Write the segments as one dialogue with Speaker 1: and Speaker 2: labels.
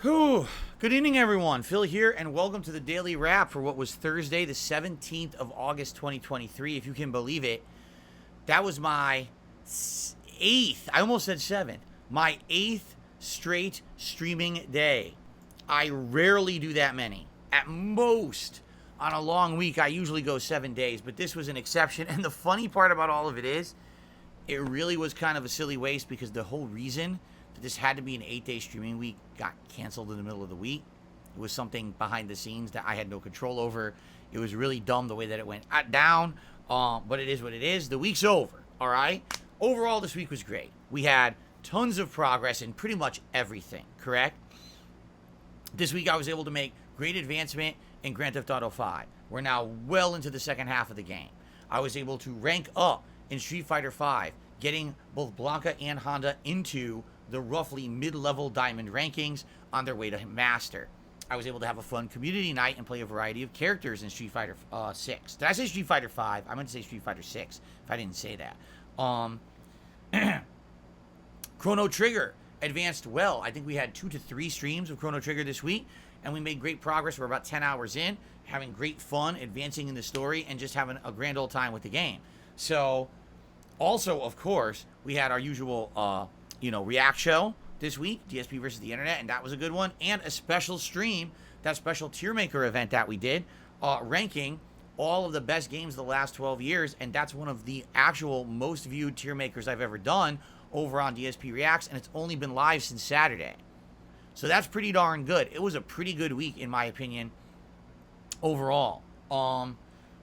Speaker 1: Whew. Good evening, everyone. Phil here, and welcome to the Daily Wrap for what was Thursday, the 17th of August, 2023. If you can believe it, that was my eighth, I almost said seventh, my eighth straight streaming day. I rarely do that many. At most, on a long week, I usually go 7 days, but this was an exception. And the funny part about all of it is, it really was kind of a silly waste because the whole reason that this had to be an 8-day streaming week got canceled in the middle of the week. It was something behind the scenes that I had no control over. It was really dumb the way that it went down, but it is what it is. The week's over, all right? Overall, this week was great. We had tons of progress in pretty much everything, correct? This week I was able to make great advancement in Grand Theft Auto 5. We're now well into the second half of the game. I was able to rank up in Street Fighter 5, getting both Blanka and Honda into the roughly mid-level diamond rankings on their way to Master. I was able to have a fun community night and play a variety of characters in Street Fighter 6. Did I say Street Fighter 5? I meant to say Street Fighter 6, if I didn't say that. Chrono Trigger advanced well. I think we had 2 to 3 streams of Chrono Trigger this week, and we made great progress. We're about 10 hours in, having great fun, advancing in the story, and just having a grand old time with the game. So, also, of course, we had our usual, React show this week, DSP versus the Internet, and that was a good one. And a special stream, that special tier maker event that we did, ranking all of the best games of the last 12 years, and that's one of the actual most viewed tier makers I've ever done over on DSP Reacts, and it's only been live since Saturday. So that's pretty darn good. It was a pretty good week, in my opinion, overall.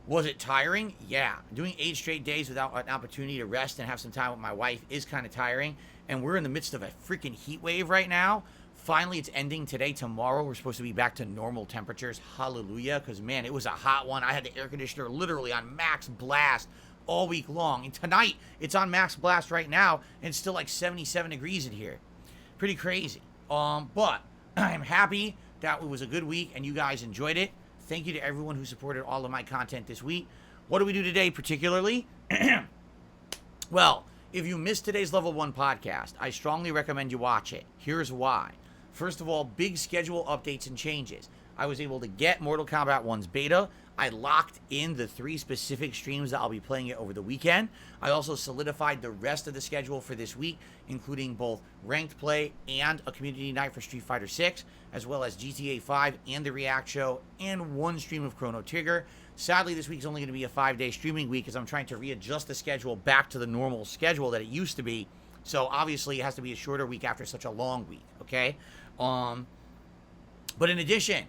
Speaker 1: Was it tiring? Yeah. Doing 8 straight days without an opportunity to rest and have some time with my wife is kind of tiring. And we're in the midst of a freaking heat wave right now. Finally, it's ending today. Tomorrow, we're supposed to be back to normal temperatures. Hallelujah. Because, man, it was a hot one. I had the air conditioner literally on max blast all week long. And tonight, it's on max blast right now. And it's still like 77 degrees in here. Pretty crazy. But I'm happy that it was a good week and you guys enjoyed it. Thank you to everyone who supported all of my content this week. What do we do today particularly? Well, if you missed today's Level 1 podcast, I strongly recommend you watch it. Here's why. First of all, big schedule updates and changes. I was able to get Mortal Kombat 1's beta. I locked in the 3 specific streams that I'll be playing it over the weekend. I also solidified the rest of the schedule for this week, including both ranked play and a community night for Street Fighter 6, as well as GTA 5 and the React show, and 1 stream of Chrono Trigger. Sadly, this week is only going to be a 5-day streaming week as I'm trying to readjust the schedule back to the normal schedule that it used to be. So obviously, it has to be a shorter week after such a long week, okay? But in addition,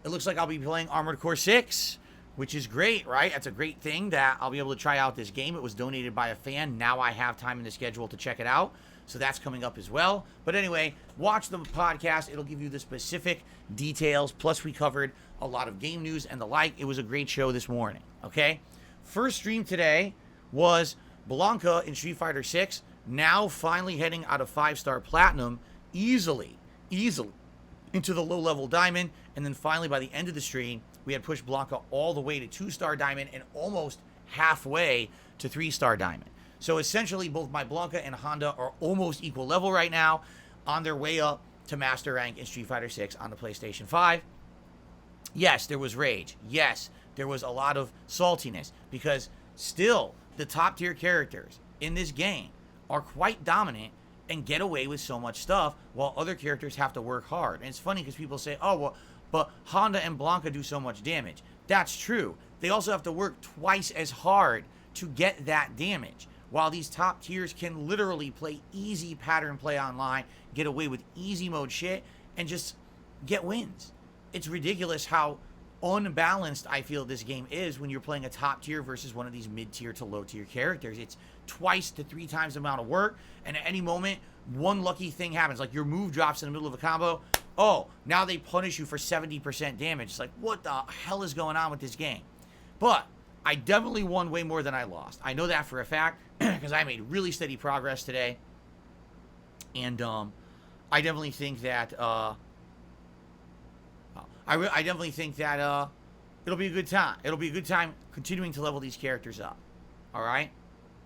Speaker 1: it looks like I'll be playing Armored Core 6, which is great, right? That's a great thing that I'll be able to try out this game. It was donated by a fan. Now I have time in the schedule to check it out. So that's coming up as well. But anyway, watch the podcast. It'll give you the specific details. Plus, we covered a lot of game news and the like. It was a great show this morning, okay? First stream today was Blanka in Street Fighter 6, now finally heading out of 5-star platinum easily into the low-level diamond. And then finally, by the end of the stream, we had pushed Blanka all the way to 2-star diamond and almost halfway to 3-star diamond. So essentially, both my Blanka and Honda are almost equal level right now, on their way up to Master Rank in Street Fighter 6 on the PlayStation 5. Yes, there was rage. Yes, there was a lot of saltiness, because still, the top-tier characters in this game are quite dominant and get away with so much stuff, while other characters have to work hard. And it's funny because people say, oh, well, but Honda and Blanka do so much damage. That's true. They also have to work twice as hard to get that damage. While these top tiers can literally play easy pattern play online, get away with easy mode shit, and just get wins. It's ridiculous how unbalanced I feel this game is when you're playing a top tier versus one of these mid tier to low tier characters. It's twice to 3 times the amount of work, and at any moment, one lucky thing happens. Like your move drops in the middle of a combo. Oh, now they punish you for 70% damage. It's like, what the hell is going on with this game? But I definitely won way more than I lost. I know that for a fact because I made really steady progress today. And I definitely think that I definitely think that it'll be a good time. It'll be a good time continuing to level these characters up. All right?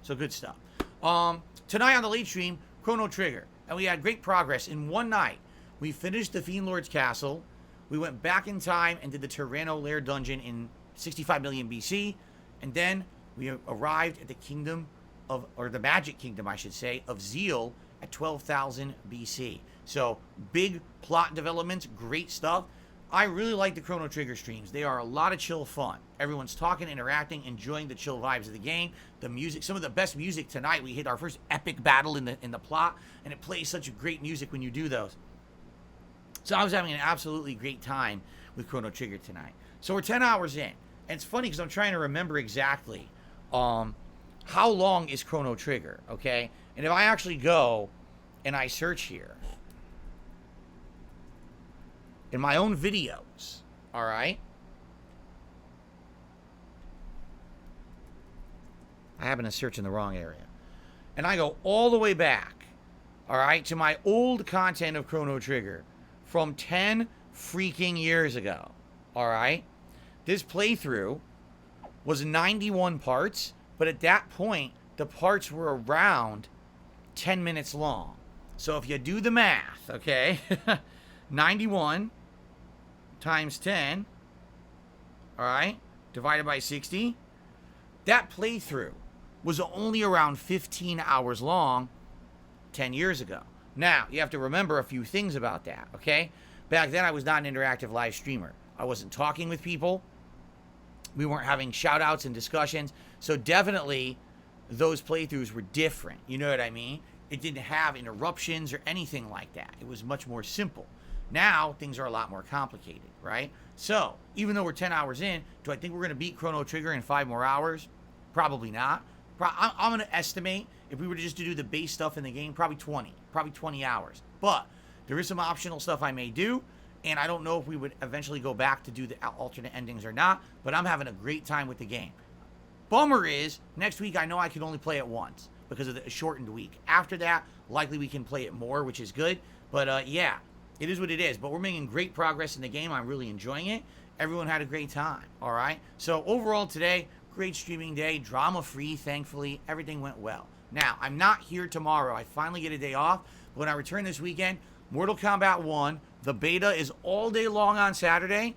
Speaker 1: So good stuff. Tonight on the late stream, Chrono Trigger. And we had great progress in one night. We finished the Fiend Lord's Castle. We went back in time and did the Tyranno Lair dungeon in 65 million BC. And then we arrived at the kingdom of, or the magic kingdom, I should say, of Zeal at 12,000 BC. So, big plot developments, great stuff. I really like the Chrono Trigger streams. They are a lot of chill fun. Everyone's talking, interacting, enjoying the chill vibes of the game. The music, some of the best music tonight. We hit our first epic battle in the plot, and it plays such a great music when you do those. So I was having an absolutely great time with Chrono Trigger tonight. So we're 10 hours in. And it's funny because I'm trying to remember exactly how long is Chrono Trigger, okay? And if I actually go and I search here in my own videos, all right? I happen to search in the wrong area. And I go all the way back, all right, to my old content of Chrono Trigger from 10 freaking years ago, all right? This playthrough was 91 parts, but at that point, the parts were around 10 minutes long. So if you do the math, okay, 91 times 10, all right, divided by 60, that playthrough was only around 15 hours long 10 years ago. Now, you have to remember a few things about that, okay? Back then, I was not an interactive live streamer. I wasn't talking with people. We weren't having shout-outs and discussions. So definitely, those playthroughs were different. You know what I mean? It didn't have interruptions or anything like that. It was much more simple. Now, things are a lot more complicated, right? So, even though we're 10 hours in, do I think we're going to beat Chrono Trigger in 5 more hours? Probably not. I'm going to estimate, if we were just to do the base stuff in the game, probably 20 hours. But there is some optional stuff I may do, and I don't know if we would eventually go back to do the alternate endings or not, but I'm having a great time with the game. Bummer is, next week I know I can only play it once because of the shortened week. After that, likely we can play it more, which is good. But yeah, it is what it is. But we're making great progress in the game. I'm really enjoying it. Everyone had a great time, all right? So overall today, great streaming day, drama-free, thankfully. Everything went well. Now, I'm not here tomorrow. I finally get a day off. But when I return this weekend, Mortal Kombat 1, the beta is all day long on Saturday,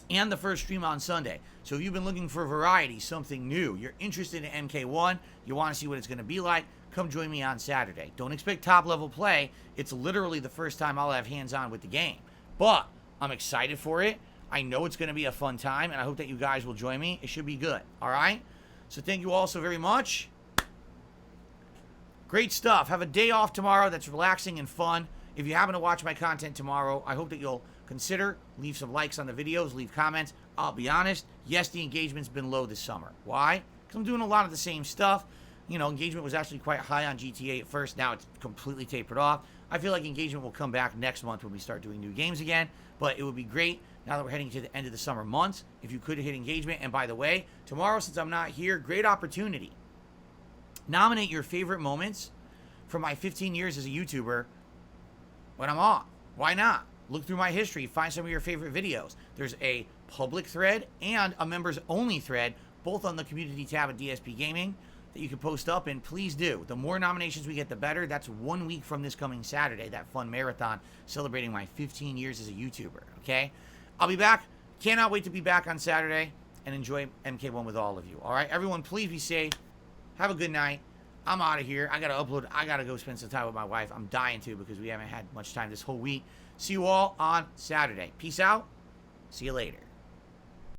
Speaker 1: and the first stream on Sunday. So if you've been looking for variety, something new, you're interested in MK1, you want to see what it's going to be like, come join me on Saturday. Don't expect top-level play. It's literally the first time I'll have hands-on with the game. But I'm excited for it. I know it's going to be a fun time, and I hope that you guys will join me. It should be good, all right? So thank you all so very much. Great stuff. Have a day off tomorrow that's relaxing and fun. If you happen to watch my content tomorrow, I hope that you'll consider, leave some likes on the videos, leave comments. I'll be honest, yes, the engagement's been low this summer. Why? Because I'm doing a lot of the same stuff. You know, engagement was actually quite high on GTA at first. Now it's completely tapered off. I feel like engagement will come back next month when we start doing new games again. But it would be great now that we're heading to the end of the summer months if you could hit engagement. And by the way, tomorrow, since I'm not here, great opportunity. Nominate your favorite moments from my 15 years as a YouTuber when I'm off. Why not? Look through my history, find some of your favorite videos. There's a public thread and a members only thread, both on the community tab at DSPGaming, that you can post up, and please do. The more nominations we get, the better. That's 1 week from this coming Saturday, that fun marathon celebrating my 15 years as a YouTuber, okay? I'll be back. Cannot wait to be back on Saturday and enjoy MK1 with all of you, all right? Everyone, please be safe. Have a good night. I'm out of here. I got to upload. I got to go spend some time with my wife. I'm dying to because we haven't had much time this whole week. See you all on Saturday. Peace out. See you later.